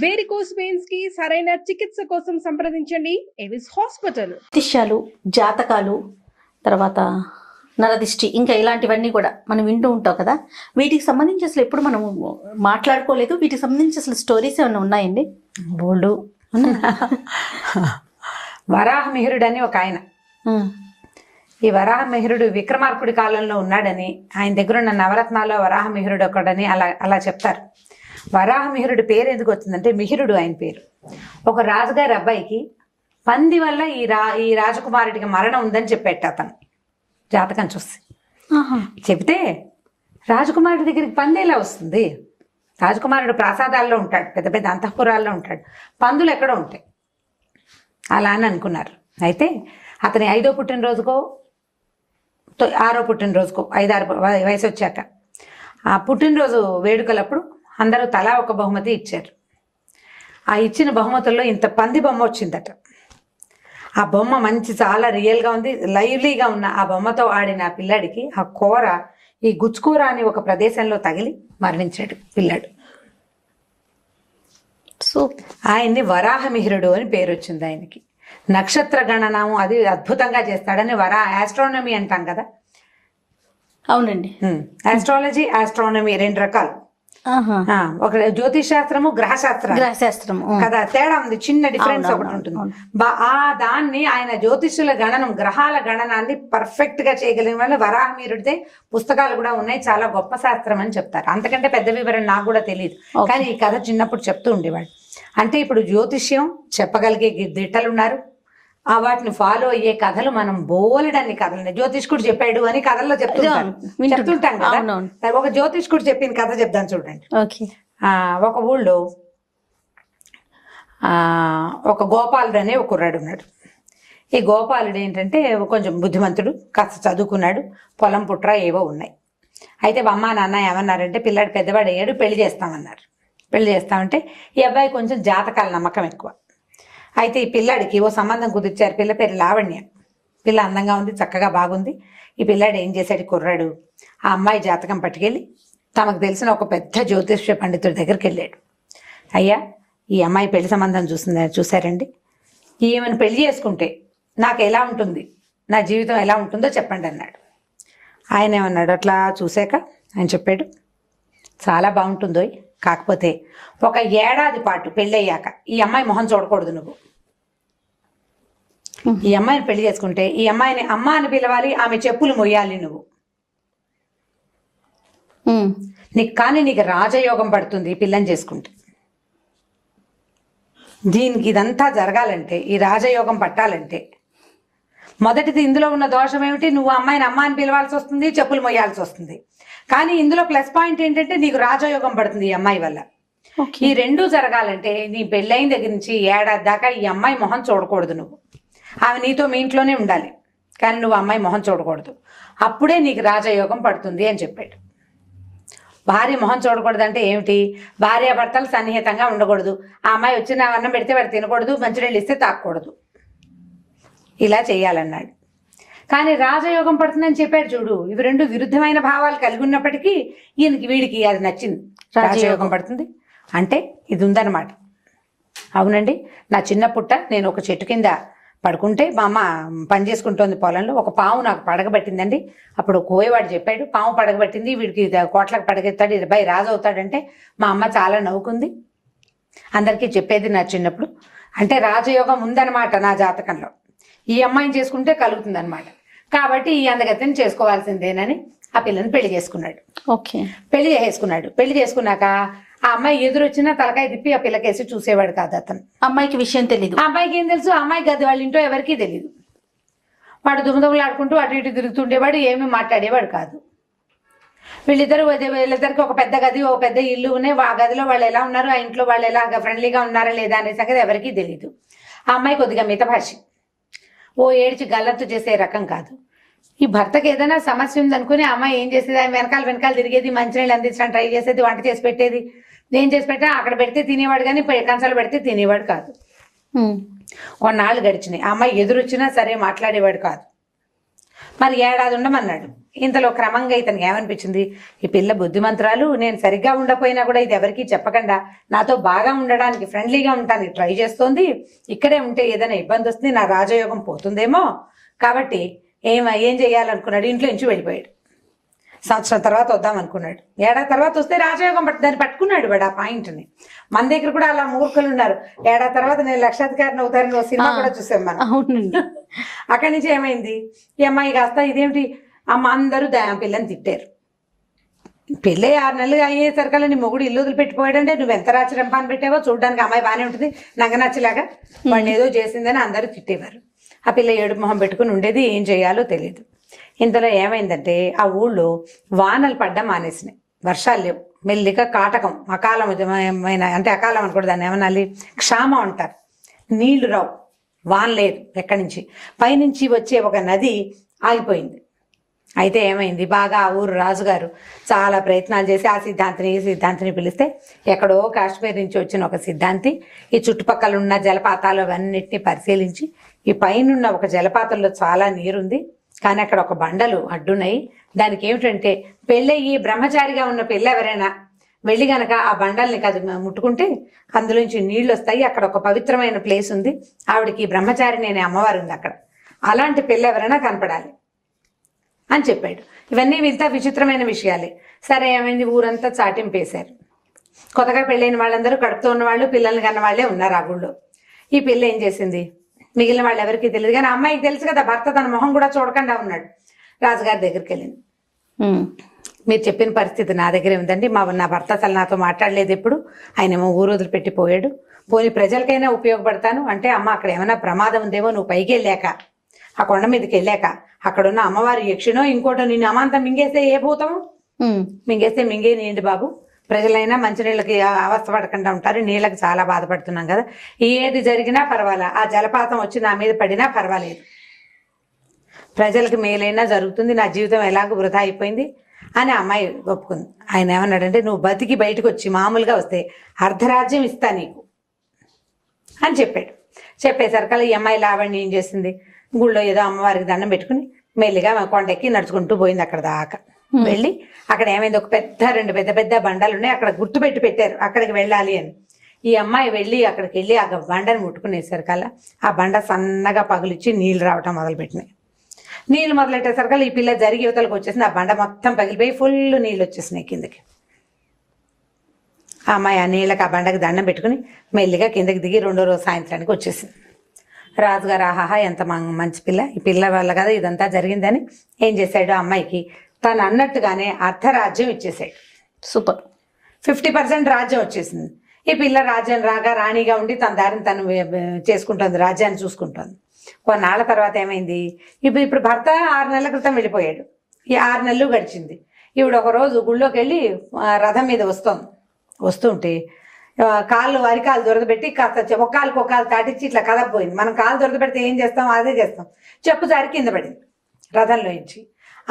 Varicose veins కి సరైన చికిత్స కోసం సంప్రదించండి ఎవిస్ హాస్పిటల్. జ్యోతిష్యాలు, జాతకాలు, తర్వాత నరదిష్టి, ఇంకా ఇలాంటివన్నీ కూడా మనం వింటూ ఉంటాం కదా. వీటికి సంబంధించి అసలు ఎప్పుడు మనం మాట్లాడుకోలేదు. వీటికి సంబంధించి అసలు స్టోరీస్ ఏమైనా ఉన్నాయండి? బోల్డు. వరాహమిహిరుడు అని ఒక ఆయన. ఈ వరాహమిహిరుడు విక్రమార్కుడి కాలంలో ఉన్నాడని, ఆయన దగ్గర ఉన్న నవరత్నాల్లో వరాహమిహిరుడు ఒకడని అలా అలా చెప్తారు. వరాహమిహిరుడి పేరు ఎందుకు వచ్చిందంటే, మిహిరుడు ఆయన పేరు. ఒక రాజుగారి అబ్బాయికి పంది వల్ల ఈ రాజకుమారుడికి మరణం ఉందని చెప్పేట అతను జాతకం చూసి. చెబితే రాజకుమారుడి దగ్గరికి పంది ఎలా వస్తుంది? రాజకుమారుడు ప్రాసాదాల్లో ఉంటాడు, పెద్ద పెద్ద అంతఃపురాల్లో ఉంటాడు, పందులు ఎక్కడ ఉంటాయి అలా అని అనుకున్నారు. అయితే అతని 5వ పుట్టినరోజుకో 6వ పుట్టినరోజుకో 5-6 వయసు వచ్చాక ఆ పుట్టినరోజు వేడుకలప్పుడు అందరూ తలా ఒక బహుమతి ఇచ్చారు. ఆ ఇచ్చిన బహుమతుల్లో ఇంత పంది బొమ్మ వచ్చిందట. ఆ బొమ్మ మంచి చాలా రియల్గా ఉంది, లైవ్లీగా ఉన్న ఆ బొమ్మతో ఆడిన ఆ పిల్లాడికి ఆ కూర, ఈ గుచ్చుకూర అని ఒక ప్రదేశంలో తగిలి మరణించాడు పిల్లాడు. సో ఆయన్ని వరాహమిహిరుడు అని పేరు వచ్చింది ఆయనకి. నక్షత్ర గణనము అది అద్భుతంగా చేస్తాడని ఆస్ట్రానమీ అంటాం కదా. అవునండి. ఆస్ట్రాలజీ, ఆస్ట్రానమీ 2 రకాలు. ఒక జ్యోతిష్ శాస్త్రము, గ్రహశాస్త్రం కదా, తేడా ఉంది, చిన్న డిఫరెన్స్ ఒకటి ఉంటుంది. దాన్ని ఆయన జ్యోతిషుల గణనం, గ్రహాల గణనాన్ని పర్ఫెక్ట్ గా చేయగలిగిన వాళ్ళు వరాహమిహిరుడితే పుస్తకాలు కూడా ఉన్నాయి, చాలా గొప్ప శాస్త్రం అని చెప్తారు. అంతకంటే పెద్ద వివరణ నాకు కూడా తెలియదు, కానీ ఈ కథ చిన్నప్పుడు చెప్తూ ఉండేవాడు. అంటే ఇప్పుడు జ్యోతిష్యం చెప్పగలిగే దిట్టలు ఉన్నారు, వాటిని ఫాలో అయ్యే కథలు మనం బోలెడన్ని కథలు. జ్యోతిష్కుడు చెప్పాడు అని కథల్లో చెప్తుంటాం కదా. ఒక జ్యోతిష్కుడు చెప్పిన కథ చెప్తాను చూడండి. ఒక ఊళ్ళో ఒక గోపాలుడు అనే ఒక కుర్రాడు ఉన్నాడు. ఈ గోపాలుడు ఏంటంటే కొంచెం బుద్ధిమంతుడు, కాస్త చదువుకున్నాడు, పొలం పుట్ర ఏవో ఉన్నాయి. అయితే అమ్మ నాన్న ఏమన్నారంటే, పిల్లాడు పెద్దవాడు అయ్యాడు, పెళ్లి చేస్తామన్నారు. పెళ్లి చేస్తామంటే ఈ అబ్బాయి కొంచెం జాతకాల నమ్మకం ఎక్కువ. అయితే ఈ పిల్లాడికి ఓ సంబంధం కుదిర్చారు. పిల్ల పేరు లావణ్య. పిల్ల అందంగా ఉంది, చక్కగా బాగుంది. ఈ పిల్లాడు ఏం చేశాడు, కుర్రాడు ఆ అమ్మాయి జాతకం పట్టుకెళ్ళి తమకు తెలిసిన ఒక పెద్ద జ్యోతిష్య పండితుడి దగ్గరికి వెళ్ళాడు. అయ్యా, ఈ అమ్మాయి పెళ్లి సంబంధం చూసారండి, ఈమెను పెళ్లి చేసుకుంటే నాకు ఎలా ఉంటుంది, నా జీవితం ఎలా ఉంటుందో చెప్పండి అన్నాడు. ఆయన ఏమన్నాడు, అట్లా చూశాక ఆయన చెప్పాడు, చాలా బాగుంటుందో, కాకపోతే ఒక ఏడాది పాటు పెళ్ళయ్యాక ఈ అమ్మాయి మొహం చూడకూడదు నువ్వు. ఈ అమ్మాయిని పెళ్లి చేసుకుంటే ఈ అమ్మాయిని అమ్మ అని పిలవాలి, ఆమె చెప్పులు మొయ్యాలి నువ్వు. కానీ నీకు రాజయోగం పడుతుంది ఈ పిల్లని చేసుకుంటే. దీనికి ఇదంతా జరగాలంటే, ఈ రాజయోగం పట్టాలంటే మొదటిది ఇందులో ఉన్న దోషం ఏమిటి, నువ్వు అమ్మాయిని అమ్మ అని పిలవాల్సి వస్తుంది, చెప్పులు మొయ్యాల్సి వస్తుంది. కానీ ఇందులో ప్లస్ పాయింట్ ఏంటంటే నీకు రాజయోగం పడుతుంది ఈ అమ్మాయి వల్ల. ఈ 2 జరగాలంటే నీ పెళ్ళైన దగ్గర నుంచి ఏడాది దాకా ఈ అమ్మాయి మొహం చూడకూడదు నువ్వు. ఆమె నీతో మీ ఇంట్లోనే ఉండాలి, కానీ నువ్వు అమ్మాయి మొహం చూడకూడదు. అప్పుడే నీకు రాజయోగం పడుతుంది అని చెప్పాడు. భార్య మొహం చూడకూడదు అంటే ఏమిటి, భార్యాభర్తలు సన్నిహితంగా ఉండకూడదు, ఆ అమ్మాయి వచ్చిన అన్నం పెడితే వాడు తినకూడదు, మంచినీళ్ళు ఇస్తే తాకూడదు, ఇలా చేయాలన్నాడు. కానీ రాజయోగం పడుతుందని చెప్పాడు చూడు. ఇవి 2 విరుద్ధమైన భావాలు కలిగి ఉన్నప్పటికీ వీడికి అది నచ్చింది. రాజయోగం పడుతుంది అంటే ఇది ఉందన్నమాట. అవునండి, నా చిన్న పుట్ట నేను ఒక చెట్టు కింద పడుకుంటే మా అమ్మ పని చేసుకుంటోంది పొలంలో, ఒక పాము నాకు పడగబట్టిందండి. అప్పుడు కోయవాడు చెప్పాడు, పాము పడగబట్టింది, వీడికి కోట్లకు పడగెత్తాడు, ఇది రాజు అవుతాడంటే మా అమ్మ చాలా నవ్వుకుంది. అందరికీ చెప్పేది నా చిన్నప్పుడు. అంటే రాజయోగం ఉందన్నమాట నా జాతకంలో. ఈ అమ్మాయిని చేసుకుంటే కలుగుతుంది అనమాట. కాబట్టి ఈ అందగతిని చేసుకోవాల్సిందేనని ఆ పిల్లని పెళ్లి చేసుకున్నాడు. పెళ్లి చేసుకున్నాక ఆ అమ్మాయి ఎదురొచ్చినా తలకాయ తిప్పి ఆ పిల్లకేసి చూసేవాడు కాదు అతను. అమ్మాయికి విషయం తెలియదు. ఆ అమ్మాయికి ఏం తెలుసు, అమ్మాయి గది వాళ్ళ ఇంట్లో ఎవరికీ తెలియదు. వాడు దుమదుమలాడుకుంటూ అటు ఇటు తిరుగుతుండేవాడు, ఏమీ మాట్లాడేవాడు కాదు. వీళ్ళిద్దరికి ఒక పెద్ద గది, ఒక పెద్ద ఇల్లు ఉన్నాయి. ఆ గదిలో వాళ్ళు ఎలా ఉన్నారు, ఆ ఇంట్లో వాళ్ళు ఎలా ఫ్రెండ్లీగా ఉన్నారా లేదా అనే సంగతి ఎవరికీ తెలియదు. ఆ అమ్మాయి కొద్దిగా మితభాషి, ఓ ఏడ్చి గల్లత్తు చేసే రకం కాదు. ఈ భర్తకి ఏదైనా సమస్య ఉందనుకుని అమ్మాయి ఏం చేసేది, ఆయన వెనకాల తిరిగేది, మంచినీళ్ళు అందించడానికి ట్రై చేసేది, వంట చేసి పెట్టేది. నేను చేసి పెట్టా, అక్కడ పెడితే తినేవాడు కానీ కంచాలు పెడితే తినేవాడు కాదు. కొన్నాళ్ళు గడిచినాయి. ఆ అమ్మాయి ఎదురొచ్చినా సరే మాట్లాడేవాడు కాదు. మరి ఏడాది ఉండమన్నాడు. ఇంతలో క్రమంగా ఇతనికి ఏమనిపించింది, ఈ పిల్ల బుద్ధిమంతురాలు, నేను సరిగ్గా ఉండకపోయినా కూడా ఇది ఎవరికీ చెప్పకుండా నాతో బాగా ఉండడానికి, ఫ్రెండ్లీగా ఉండడానికి ట్రై చేస్తోంది. ఇక్కడే ఉంటే ఏదైనా ఇబ్బంది వస్తుంది, నా రాజయోగం పోతుందేమో. కాబట్టి ఏం చేయాలనుకున్నాడు, ఇంట్లో నుంచి వెళ్ళిపోయాడు. సంవత్సరం తర్వాత వద్దాం అనుకున్నాడు. ఏడాది తర్వాత వస్తే రాజయోగం దాన్ని పట్టుకున్నాడు వాడు ఆ పాయింట్ని. మన దగ్గర కూడా అలా మూర్ఖులు ఉన్నారు. ఏడాది తర్వాత నేను లక్షాధికారిని అవుతారని ఒక సినిమా కూడా చూసాం మనం. అవునండి. అక్కడి నుంచి ఏమైంది, ఈ అమ్మాయి కాస్త ఇదేమిటి అమ్మ అందరూ పిల్లని తిట్టారు. పెళ్ళి 6 నెలలు అయ్యేసరికల్లా నీ మొగుడు ఇల్లు వదిలిపెట్టిపోయాడంటే నువ్వు ఎంత రాచి రంపాన్ని పెట్టావో, చూడడానికి అమ్మాయి బాగానే ఉంటుంది, నంగనచ్చలాగా వాడిని ఏదో చేసిందని అందరూ తిట్టేవారు. ఆ పిల్ల ఏడు మొహం పెట్టుకుని ఉండేది, ఏం చేయాలో తెలియదు. ఇంతలో ఏమైందంటే ఆ ఊళ్ళో వానలు పడ్డం మానేసినాయి, వర్షాలు లేవు, మెల్లిగా కాటకం, అకాలమైన, అంటే అకాలం అనుకోండి, దాన్ని ఏమనాలి, క్షామం అంటారు. నీళ్లు రావు, వాన లేదు ఎక్కడి నుంచి, పైనుంచి వచ్చే ఒక నది ఆగిపోయింది. అయితే ఏమైంది, బాగా ఆ ఊరు రాజుగారు చాలా ప్రయత్నాలు చేసి ఆ సిద్ధాంతిని ఈ సిద్ధాంతిని పిలిస్తే, ఎక్కడో కాశ్మీర్ నుంచి వచ్చిన ఒక సిద్ధాంతి ఈ చుట్టుపక్కల ఉన్న జలపాతాలు అవన్నిటిని పరిశీలించి, ఈ పైనున్న ఒక జలపాతంలో చాలా నీరుంది, కానీ అక్కడ ఒక బండలు అడ్డున్నాయి, దానికి ఏమిటంటే పెళ్ళయ్యి బ్రహ్మచారిగా ఉన్న పిల్ల ఎవరైనా వెళ్ళి గనక ఆ బండల్ని ముట్టుకుంటే అందులోంచి నీళ్లు వస్తాయి, అక్కడ ఒక పవిత్రమైన ప్లేస్ ఉంది, ఆవిడకి బ్రహ్మచారిని అనే అమ్మవారు ఉంది అక్కడ, అలాంటి పిల్ల ఎవరైనా కనపడాలి అని చెప్పాడు. ఇవన్నీ ఇంత విచిత్రమైన విషయాలే. సరే ఏమైంది, ఊరంతా చాటింపేశారు. కొత్తగా పెళ్ళైన వాళ్ళందరూ కడుపుతో ఉన్న వాళ్ళు, పిల్లల్ని కన్న వాళ్ళే ఉన్నారు ఆ గుళ్ళో. ఈ పిల్ల ఏం చేసింది, మిగిలిన వాళ్ళు ఎవరికి తెలియదు, కానీ అమ్మాయికి తెలుసు కదా, భర్త తన మొహం కూడా చూడకుండా ఉన్నాడు. రాజుగారి దగ్గరికి వెళ్ళింది. మీరు చెప్పిన పరిస్థితి నా దగ్గరే ఉందండి, నా భర్త అసలు నాతో మాట్లాడలేదు ఎప్పుడు, ఆయనేమో ఊరు వదిలిపెట్టిపోయాడు, పోనీ ప్రజలకైనా ఉపయోగపడతాను అంటే, అమ్మ అక్కడ ఏమైనా ప్రమాదం ఉందేమో, నువ్వు పైకి వెళ్ళాక, ఆ కొండ మీదకి వెళ్ళాక అక్కడున్న అమ్మవారి యక్షినో ఇంకోటో నిన్ను అమాంతం మింగేస్తే ఏ భూతము, మింగేస్తే మింగేనియండి బాబు, ప్రజలైనా మంచినీళ్ళకి అవస్థ పడకుండా ఉంటారు, నీళ్ళకి చాలా బాధపడుతున్నాం కదా, ఏది జరిగినా పర్వాలా, ఆ జలపాతం వచ్చి నా మీద పడినా పర్వాలేదు, ప్రజలకు మేలైనా జరుగుతుంది, నా జీవితం ఎలాగో వృధా అయిపోయింది అని అమ్మాయి ఒప్పుకుంది. ఆయన ఏమన్నాడంటే, నువ్వు బతికి బయటకు వచ్చి మామూలుగా వస్తే అర్ధరాజ్యం ఇస్తా నీకు అని చెప్పాడు. చెప్పేసరికల్లా ఈ అమ్మాయి లావణ్య ఏం చేసింది, గుళ్ళో ఏదో అమ్మవారికి దండం పెట్టుకుని మెల్లిగా కొండెక్కి నడుచుకుంటూ పోయింది అక్కడ దాకా. వెళ్ళి అక్కడ ఏమైంది, ఒక రెండు పెద్ద బండలు ఉన్నాయి, అక్కడ గుర్తుపెట్టి పెట్టారు అక్కడికి వెళ్ళాలి అని. ఈ అమ్మాయి వెళ్ళి అక్కడికి వెళ్ళి ఆ బండను ముట్టుకునేసరికల్లా ఆ బండ సన్నగా పగులిచ్చి నీళ్ళు రావటం మొదలుపెట్టినాయి. నీళ్ళు మొదలెట్టేసరికల్లా ఈ పిల్ల జరిగి యువతలకు వచ్చేసింది, ఆ బండ మొత్తం పగిలిపోయి ఫుల్ నీళ్ళు వచ్చేసినాయి కిందకి. ఆ అమ్మాయి ఆ నీళ్ళకి ఆ బండకి దండం పెట్టుకుని మెల్లిగా కిందకి దిగి 2వ రోజు సాయంత్రానికి వచ్చేసింది. రాజుగారు ఆహాహా ఎంత మంచి పిల్ల, ఈ పిల్ల వల్ల కదా ఇదంతా జరిగిందని ఏం చేశాడు, అమ్మాయికి తను అన్నట్టుగానే అర్ధరాజ్యం ఇచ్చేసాడు. సూపర్. 50% రాజ్యం వచ్చేసింది. ఈ పిల్ల రాజ్యం రాగా రాణిగా ఉండి తన దారిని తను చేసుకుంటుంది, రాజ్యాన్ని చూసుకుంటుంది. కొన్నాళ్ళ తర్వాత ఏమైంది, ఇప్పుడు భర్త 6 నెలల క్రితం వెళ్ళిపోయాడు, ఈ 6 నెలలు గడిచింది. ఈవిడ ఒక రోజు గుళ్ళోకి వెళ్ళి రథం మీద వస్తుంటే కాళ్ళు అరికాలు దొరదబెట్టి కాస్త ఒక్కాలకు తాటిచ్చి ఇట్లా కదపోయింది. మనం కాలు దొరదబెడితే ఏం చేస్తాం, అదే చేస్తాం. చెప్పు జారి కింద పడింది రథంలో నుంచి.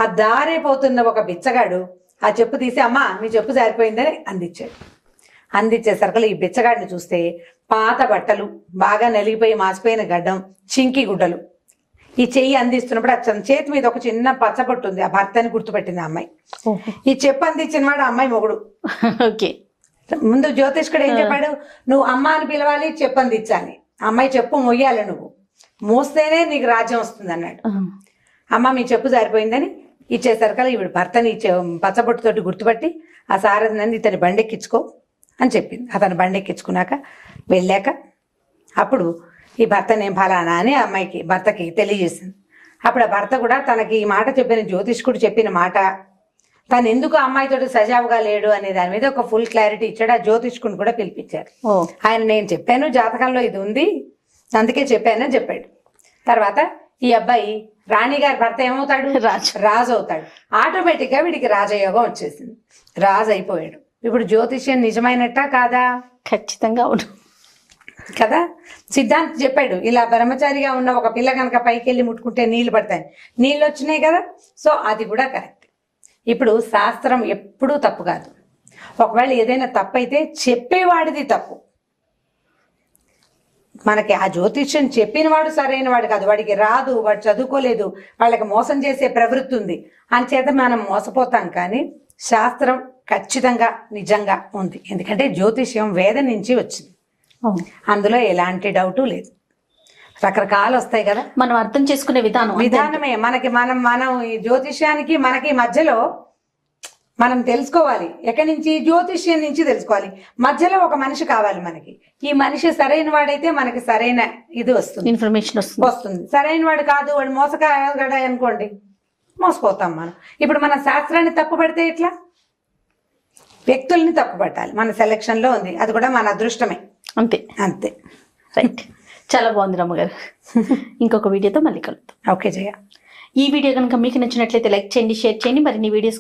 ఆ దారైపోతున్న ఒక బిచ్చగాడు ఆ చెప్పు తీసి, అమ్మా మీ చెప్పు జారిపోయిందని అందించాడు. అందించేసరికి ఈ బిచ్చగాడిని చూస్తే పాత బట్టలు, బాగా నలిగిపోయి మాసిపోయిన గడ్డం, చింకి గుడ్డలు. ఈ చెయ్యి అందిస్తున్నప్పుడు ఆ చేతి మీద ఒక చిన్న పచ్చబొట్టు ఉంది, ఆ భర్తని గుర్తుపెట్టింది ఆ అమ్మాయి. ఈ చెప్పు అందించిన వాడు అమ్మాయి మొగుడు. ఓకే. ముందు జ్యోతిష్కుడు ఏం చెప్పాడు, నువ్వు అమ్మ అని పిలవాలి, చెప్పు అందించాలి, అమ్మాయి చెప్పు మొయ్యాలి, నువ్వు మోస్తేనే నీకు రాజ్యం వస్తుంది అన్నాడు. అమ్మ మీ చెప్పు జారిపోయిందని ఇచ్చేసరికల్లా ఈవిడ భర్తని పచ్చబొట్టుతోటి గుర్తుపట్టి ఆ సారథిని ఇతని బండెక్కించుకో అని చెప్పింది. అతను బండెక్కించుకున్నాక వెళ్ళాక అప్పుడు ఈ భర్త నేను ఫలానా అని అమ్మాయికి భర్తకి తెలియజేసింది. అప్పుడు ఆ భర్త కూడా తనకి ఈ మాట చెప్పిన జ్యోతిష్కుడు చెప్పిన మాట, తను ఎందుకు అమ్మాయితో సజావుగా లేడు అనే దాని మీద ఒక ఫుల్ క్లారిటీ ఇచ్చాడు. ఆ జ్యోతిష్కుని కూడా పిలిపించారు. ఆయన నేను చెప్పాను జాతకంలో ఇది ఉంది అందుకే చెప్పానని చెప్పాడు. తర్వాత ఈ అబ్బాయి రాణిగారి భర్త ఏమవుతాడు, రాజు అవుతాడు. ఆటోమేటిక్గా వీడికి రాజయోగం వచ్చేసింది, రాజు అయిపోయాడు. ఇప్పుడు జ్యోతిష్యం నిజమైనట్టా కాదా? ఖచ్చితంగా అవును కదా. సిద్ధాంత్ చెప్పాడు, ఇలా బ్రహ్మచారిగా ఉన్న ఒక పిల్ల కనుక పైకి వెళ్ళి ముట్టుకుంటే నీళ్లు పడతాయి, నీళ్ళు వచ్చినాయి కదా. సో అది కూడా కరెక్ట్. ఇప్పుడు శాస్త్రం ఎప్పుడూ తప్పు కాదు. ఒకవేళ ఏదైనా తప్పు అయితే చెప్పేవాడిది తప్పు. మనకి ఆ జ్యోతిష్యం చెప్పిన వాడు సరైన వాడు కాదు, వాడికి రాదు, వాడు చదువుకోలేదు, వాళ్ళకి మోసం చేసే ప్రవృత్తి ఉంది అని చేత మనం మోసపోతాం. కానీ శాస్త్రం ఖచ్చితంగా నిజంగా ఉంది, ఎందుకంటే జ్యోతిష్యం వేదం నుంచి వచ్చింది, అందులో ఎలాంటి డౌటు లేదు. రకరకాలు వస్తాయి కదా, మనం అర్థం చేసుకునే విధానమే మనకి మనం ఈ జ్యోతిష్యానికి మనకి మధ్యలో మనం తెలుసుకోవాలి. ఎక్కడి నుంచి? జ్యోతిష్యం నుంచి తెలుసుకోవాలి. మధ్యలో ఒక మనిషి కావాలి మనకి. ఈ మనిషి సరైన వాడైతే మనకి సరైన ఇది వస్తుంది, ఇన్ఫర్మేషన్ వస్తుంది. సరైన వాడు కాదు, వాడు మోసగాడు అనుకోండి, మోసపోతాం మనం. ఇప్పుడు మన శాస్త్రాన్ని తప్పుపడితే ఎట్లా? వ్యక్తుల్ని తప్పుపట్టాలి. మన సెలక్షన్ లో ఉంది, అది కూడా మన అదృష్టమే. అంతే అంతే. రైట్. చాలా బాగుంది రమ్మగారు. ఇంకొక వీడియోతో మళ్ళీ కలుద్దాం. ఓకే జయ. ఈ వీడియో కనుక మీకు నచ్చినట్లయితే లైక్ చేయండి, షేర్ చేయండి. మరిన్ని వీడియోస్